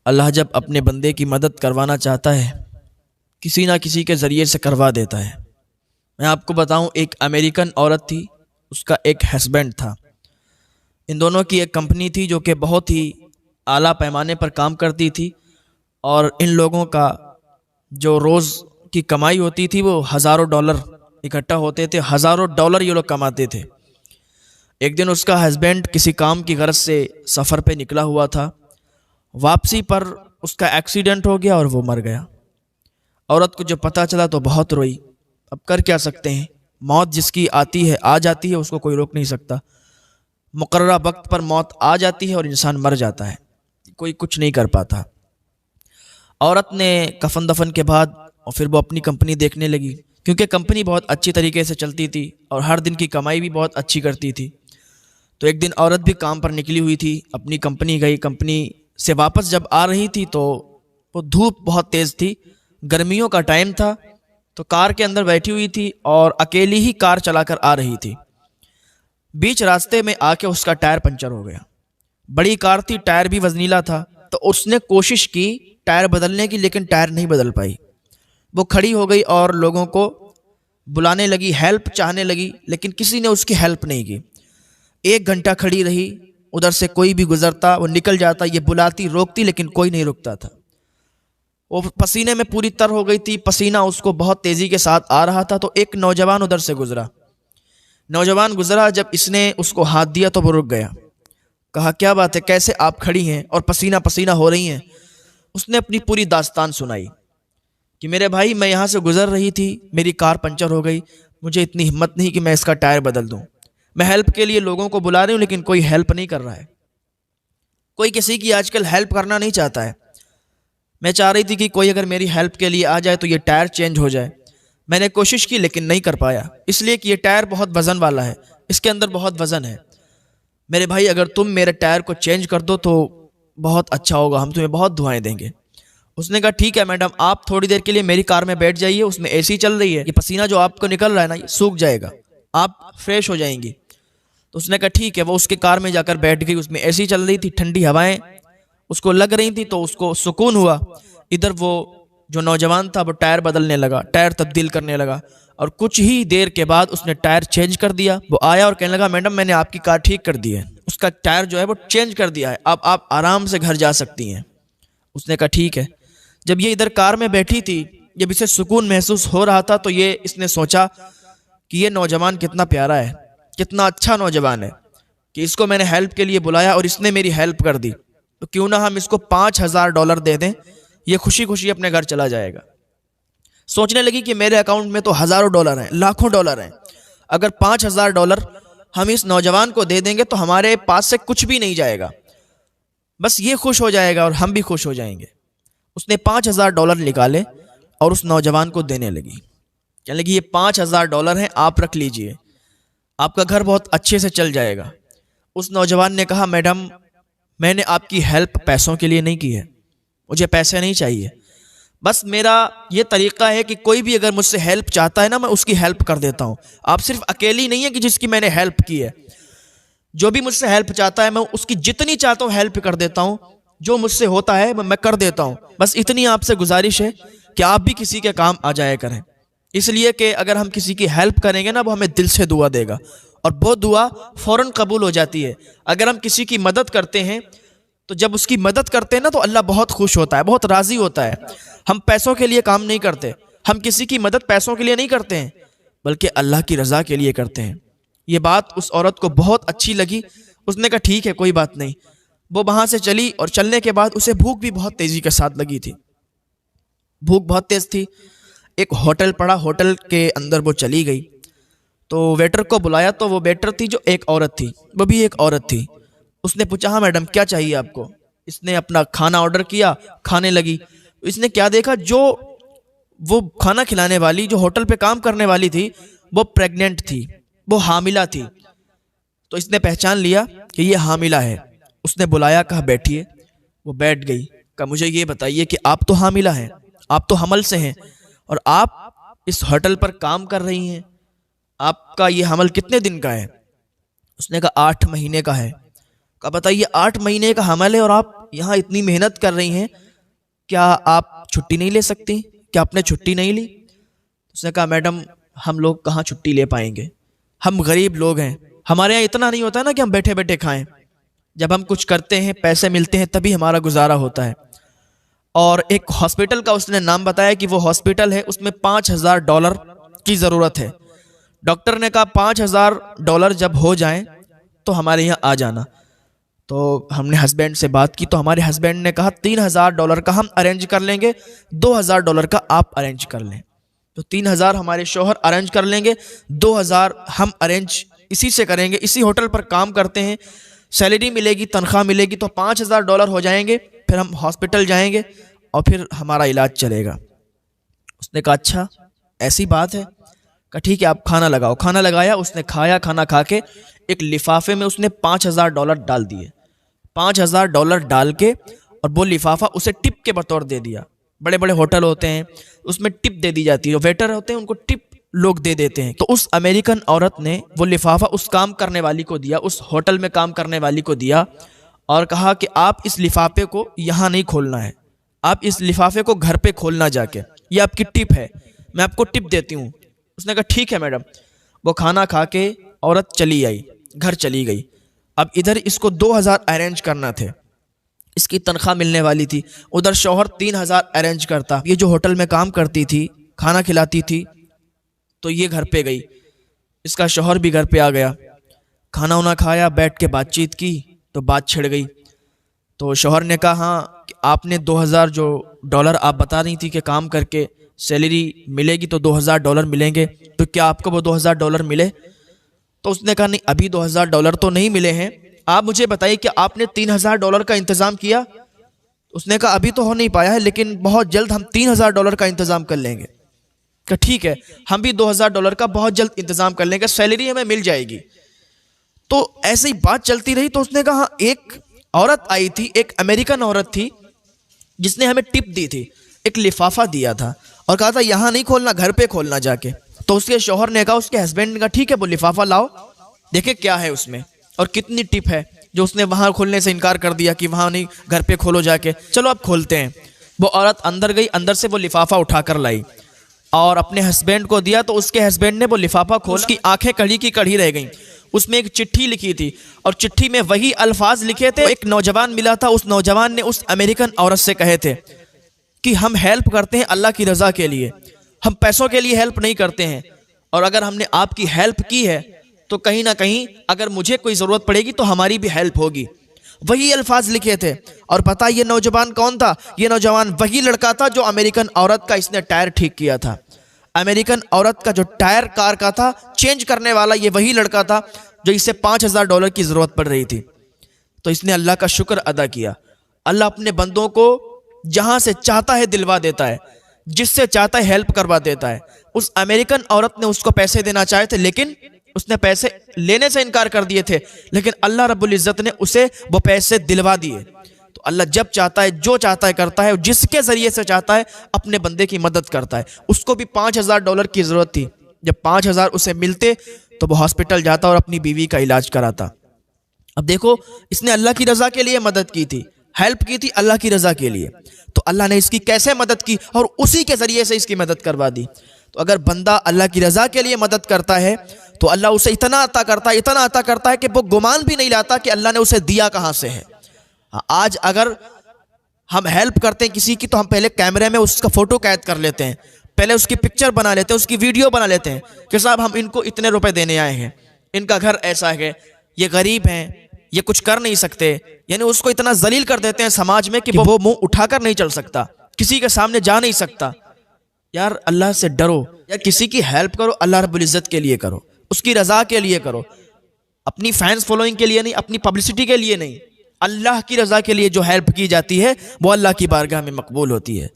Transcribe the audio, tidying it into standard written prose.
अल्लाह जब अपने बंदे की मदद करवाना चाहता है किसी ना किसी के ज़रिए से करवा देता है। मैं आपको बताऊं, एक अमेरिकन औरत थी, उसका एक हस्बैंड था। इन दोनों की एक कंपनी थी जो कि बहुत ही आला पैमाने पर काम करती थी और इन लोगों का जो रोज़ की कमाई होती थी वो हज़ारों डॉलर इकट्ठा होते थे, हज़ारों डॉलर ये लोग कमाते थे। एक दिन उसका हस्बैंड किसी काम की गरज से सफ़र पे निकला हुआ था। वापसी पर उसका एक्सीडेंट हो गया और वो मर गया। औरत को जब पता चला तो बहुत रोई। अब कर क्या सकते हैं, मौत जिसकी आती है आ जाती है, उसको कोई रोक नहीं सकता। मुकर्ररा वक्त पर मौत आ जाती है और इंसान मर जाता है, कोई कुछ नहीं कर पाता। औरत ने कफन दफन के बाद और फिर वो अपनी कंपनी देखने लगी, क्योंकि कंपनी बहुत अच्छी तरीके से चलती थी और हर दिन की कमाई भी बहुत अच्छी करती थी। तो एक दिन औरत भी काम पर निकली हुई थी, अपनी कंपनी गई। कंपनी से वापस जब आ रही थी तो वो धूप बहुत तेज़ थी, गर्मियों का टाइम था। तो कार के अंदर बैठी हुई थी और अकेली ही कार चलाकर आ रही थी। बीच रास्ते में आके उसका टायर पंचर हो गया। बड़ी कार थी, टायर भी वजनीला था। तो उसने कोशिश की टायर बदलने की, लेकिन टायर नहीं बदल पाई। वो खड़ी हो गई और लोगों को बुलाने लगी, हेल्प चाहने लगी, लेकिन किसी ने उसकी हेल्प नहीं की। 1 घंटा खड़ी रही, उधर से कोई भी गुजरता वो निकल जाता, ये बुलाती रोकती, लेकिन कोई नहीं रुकता था। वो पसीने में पूरी तर हो गई थी, पसीना उसको बहुत तेज़ी के साथ आ रहा था। तो एक नौजवान उधर से गुजरा। नौजवान गुजरा, जब इसने उसको हाथ दिया तो वो रुक गया। कहा, क्या बात है, कैसे आप खड़ी हैं और पसीना पसीना हो रही हैं। उसने अपनी पूरी दास्तान सुनाई कि मेरे भाई, मैं यहाँ से गुजर रही थी, मेरी कार पंचर हो गई, मुझे इतनी हिम्मत नहीं कि मैं इसका टायर बदल दूँ। मैं हेल्प के लिए लोगों को बुला रही हूँ, लेकिन कोई हेल्प नहीं कर रहा है। कोई किसी की आजकल हेल्प करना नहीं चाहता है। मैं चाह रही थी कि कोई अगर मेरी हेल्प के लिए आ जाए तो ये टायर चेंज हो जाए। मैंने कोशिश की लेकिन नहीं कर पाया, इसलिए कि ये टायर बहुत वज़न वाला है, इसके अंदर बहुत वज़न है। मेरे भाई, अगर तुम मेरे टायर को चेंज कर दो तो बहुत अच्छा होगा, हम तुम्हें बहुत दुआएं देंगे। उसने कहा, ठीक है मैडम, आप थोड़ी देर के लिए मेरी कार में बैठ जाइए, उसमें एसी चल रही है, ये पसीना जो आपको निकल रहा है ना, ये सूख जाएगा, आप फ्रेश हो जाएंगी। तो उसने कहा ठीक है। वो उसके कार में जाकर बैठ गई, उसमें एसी चल रही थी, ठंडी हवाएं उसको लग रही थी, तो उसको सुकून हुआ। इधर वो जो नौजवान था वो टायर बदलने लगा, टायर तब्दील करने लगा, और कुछ ही देर के बाद उसने टायर चेंज कर दिया। वो आया और कहने लगा, मैडम मैंने आपकी कार ठीक कर दी है, उसका टायर जो है वो चेंज कर दिया है, अब आप आराम से घर जा सकती हैं। उसने कहा ठीक है। जब ये इधर कार में बैठी थी, जब इसे सुकून महसूस हो रहा था, तो ये इसने सोचा कि ये नौजवान कितना प्यारा है, कितना अच्छा नौजवान है कि इसको मैंने हेल्प के लिए बुलाया और इसने मेरी हेल्प कर दी, तो क्यों ना हम इसको $5000 दे दें, ये खुशी खुशी अपने घर चला जाएगा। सोचने लगी कि मेरे अकाउंट में तो हज़ारों डॉलर हैं, लाखों डॉलर हैं, अगर $5000 हम इस नौजवान को दे देंगे तो हमारे पास से कुछ भी नहीं जाएगा, बस ये खुश हो जाएगा और हम भी खुश हो जाएंगे। उसने $5000 निकाले और उस नौजवान को देने लगी। कहने लगी, ये $5000 हैं, आप रख लीजिए, आपका घर बहुत अच्छे से चल जाएगा। उस नौजवान ने कहा, मैडम मैंने आपकी हेल्प पैसों के लिए नहीं की है, मुझे पैसे नहीं चाहिए, बस मेरा ये तरीका है कि कोई भी अगर मुझसे हेल्प चाहता है ना, मैं उसकी हेल्प कर देता हूँ। आप सिर्फ अकेली नहीं है कि जिसकी मैंने हेल्प की है, जो भी मुझसे हेल्प चाहता है मैं उसकी जितनी चाहता हूँ हेल्प कर देता हूँ, जो मुझसे होता है मैं कर देता हूँ। बस इतनी आपसे गुजारिश है कि आप भी किसी के काम आ जाया करें, इसलिए कि अगर हम किसी की हेल्प करेंगे ना, वो हमें दिल से दुआ देगा और वो दुआ फ़ौरन कबूल हो जाती है। अगर हम किसी की मदद करते हैं तो जब उसकी मदद करते हैं ना, तो अल्लाह बहुत खुश होता है, बहुत राज़ी होता है। हम पैसों के लिए काम नहीं करते, हम किसी की मदद पैसों के लिए नहीं करते हैं, बल्कि अल्लाह की रज़ा के लिए करते हैं। ये बात उस औरत को बहुत अच्छी लगी। उसने कहा ठीक है, कोई बात नहीं। वो वहाँ से चली और चलने के बाद उसे भूख भी बहुत तेज़ी के साथ लगी थी, भूख बहुत तेज़ थी। एक होटल पड़ा, होटल के अंदर वो चली गई, तो वेटर को बुलाया, तो वो वेटर थी जो एक औरत थी, वो भी एक औरत थी। उसने पूछा, हाँ मैडम क्या चाहिए आपको। इसने अपना खाना ऑर्डर किया, खाने लगी। इसने क्या देखा, जो वो खाना खिलाने वाली, जो होटल पे काम करने वाली थी, वो प्रेग्नेंट थी, वो हामिला थी। तो इसने पहचान लिया कि ये हामिला है। उसने बुलाया, कहा बैठिए। वो बैठ गई। कहा मुझे ये बताइए कि आप तो हामिला हैं, आप तो हमल से हैं और आप इस होटल पर काम कर रही हैं, आपका ये हमल कितने दिन का है। उसने कहा 8 महीने का है। कहा बताइए 8 महीने का हमल है और आप यहाँ इतनी मेहनत कर रही हैं, क्या आप छुट्टी नहीं ले सकती? क्या आपने छुट्टी नहीं ली? उसने कहा मैडम हम लोग कहाँ छुट्टी ले पाएंगे, हम गरीब लोग हैं, हमारे यहाँ इतना नहीं होता ना कि हम बैठे बैठे खाएं। जब हम कुछ करते हैं पैसे मिलते हैं तभी हमारा गुजारा होता है। और एक हॉस्पिटल का उसने नाम बताया कि वो हॉस्पिटल है, उसमें $5000 की ज़रूरत है। डॉक्टर ने कहा $5000 जब हो जाएं तो हमारे यहाँ आ जाना। तो हमने हस्बैंड से बात की तो हमारे हस्बैंड ने कहा $3000 का हम अरेंज कर लेंगे, $2000 का आप अरेंज कर लें। तो 3000 हमारे शौहर अरेंज कर लेंगे, 2000 हम अरेंज इसी से करेंगे, इसी होटल पर काम करते हैं, सैलरी मिलेगी, तनख्वाह मिलेगी, तो $5000 हो जाएंगे, फिर हम हॉस्पिटल जाएंगे और फिर हमारा इलाज चलेगा। उसने कहा अच्छा ऐसी बात है? कहा ठीक है आप खाना लगाओ। खाना लगाया, उसने खाया, खाना खा के एक लिफाफे में उसने $5000 डाल दिए। $5000 डाल के और वो लिफाफा उसे टिप के बतौर दे दिया। बड़े बड़े होटल होते हैं उसमें टिप दे दी जाती है, वेटर होते हैं उनको टिप लोग दे देते हैं। तो उस अमेरिकन औरत ने वो लिफाफा उस काम करने वाली को दिया, उस होटल में काम करने वाली को दिया और कहा कि आप इस लिफाफे को यहाँ नहीं खोलना है, आप इस लिफाफे को घर पे खोलना जाके, ये आपकी टिप है, मैं आपको टिप देती हूँ। उसने कहा ठीक है मैडम। वो खाना खा के औरत चली आई, घर चली गई। अब इधर इसको 2000 अरेंज करना थे, इसकी तनख्वाह मिलने वाली थी, उधर शौहर 3000 अरेंज करता। ये जो होटल में काम करती थी, खाना खिलाती थी, तो ये घर पे गई, इसका शौहर भी घर पे आ गया, खाना वाना खाया, बैठ के बातचीत की तो बात छिड़ गई। तो शौहर ने कहा हाँ आपने $2000 आप बता रही थी कि काम करके सैलरी मिलेगी तो $2000 मिलेंगे, तो क्या आपको वो $2000 मिले? तो उसने कहा नहीं अभी $2000 तो नहीं मिले हैं, आप मुझे बताइए कि आपने $3000 का इंतज़ाम किया? उसने कहा अभी तो हो नहीं पाया है लेकिन बहुत जल्द हम $3000 का इंतज़ाम कर लेंगे। कि ठीक है हम भी $2000 का बहुत जल्द इंतज़ाम कर लेंगे, सैलरी हमें मिल जाएगी। तो ऐसे ही बात चलती रही। तो उसने कहा एक औरत आई थी, एक अमेरिकन औरत थी जिसने हमें टिप दी थी, एक लिफाफा दिया था और कहा था यहाँ नहीं खोलना, घर पे खोलना जाके। तो उसके शौहर ने कहा, उसके हस्बैंड ने कहा ठीक है वो लिफाफा लाओ, देखे क्या है उसमें और कितनी टिप है, जो उसने वहां खोलने से इनकार कर दिया कि वहां नहीं, घर पे खोलो जाके। चलो अब खोलते हैं। वो औरत अंदर गई, अंदर से वो लिफाफा उठाकर लाई और अपने हस्बैंड को दिया। तो उसके हस्बैंड ने वो लिफाफा खोला, उसकी आंखें कड़ी की कड़ी रह गईं। उसमें एक चिट्ठी लिखी थी और चिट्ठी में वही अल्फाज लिखे थे। एक नौजवान मिला था, उस नौजवान ने उस अमेरिकन औरत से कहे थे कि हम हेल्प करते हैं अल्लाह की रज़ा के लिए, हम पैसों के लिए हेल्प नहीं करते हैं, और अगर हमने आपकी हेल्प की है तो कहीं ना कहीं अगर मुझे कोई ज़रूरत पड़ेगी तो हमारी भी हेल्प होगी। वही अल्फाज लिखे थे। और पता ये नौजवान कौन था? ये नौजवान वही लड़का था जो अमेरिकन औरत का इसने टायर ठीक किया था। अमेरिकन औरत का जो टायर कार का था चेंज करने वाला ये वही लड़का था जो इसे $5000 की ज़रूरत पड़ रही थी। तो इसने अल्लाह का शुक्र अदा किया। अल्लाह अपने बंदों को जहां से चाहता है दिलवा देता है, जिससे चाहता है हेल्प करवा देता है। उस अमेरिकन औरत ने उसको पैसे देना चाहे थे लेकिन उसने पैसे लेने से इनकार कर दिए थे, लेकिन अल्लाह रब्बुल इज़्ज़त ने उसे वो पैसे दिलवा दिए। तो अल्लाह जब चाहता है, जो चाहता है करता है, जिसके ज़रिए से चाहता है अपने बंदे की मदद करता है। उसको भी $5000 की ज़रूरत थी। जब 5000 उसे मिलते तो वो हॉस्पिटल जाता और अपनी बीवी का इलाज कराता। अब देखो इसने अल्लाह की रज़ा के लिए मदद की थी, हेल्प की थी अल्लाह की रज़ा के लिए, तो अल्लाह ने इसकी कैसे मदद की और उसी के ज़रिए से इसकी मदद करवा दी। तो अगर बंदा अल्लाह की रज़ा के लिए मदद करता है तो अल्लाह उसे इतना अता करता है, इतना अता करता है कि वो गुमान भी नहीं लाता कि अल्लाह ने उसे दिया कहाँ से है। आज अगर हम हेल्प करते हैं किसी की तो हम पहले कैमरे में उसका फ़ोटो कैद कर लेते हैं, पहले उसकी पिक्चर बना लेते हैं, उसकी वीडियो बना लेते हैं कि साहब हम इनको इतने रुपए देने आए हैं, इनका घर ऐसा है, ये गरीब हैं, ये कुछ कर नहीं सकते। यानी उसको इतना जलील कर देते हैं समाज में कि वो मुंह उठाकर नहीं चल सकता, किसी के सामने जा नहीं सकता। यार अल्लाह से डरो, या किसी की हेल्प करो अल्लाह रब्बुल इज़्ज़त के लिए करो, उसकी रज़ा के लिए करो, अपनी फैंस फॉलोइंग के लिए नहीं, अपनी पब्लिसिटी के लिए नहीं। अल्लाह की रज़ा के लिए जो हेल्प की जाती है वो अल्लाह की बारगाह में मकबूल होती है।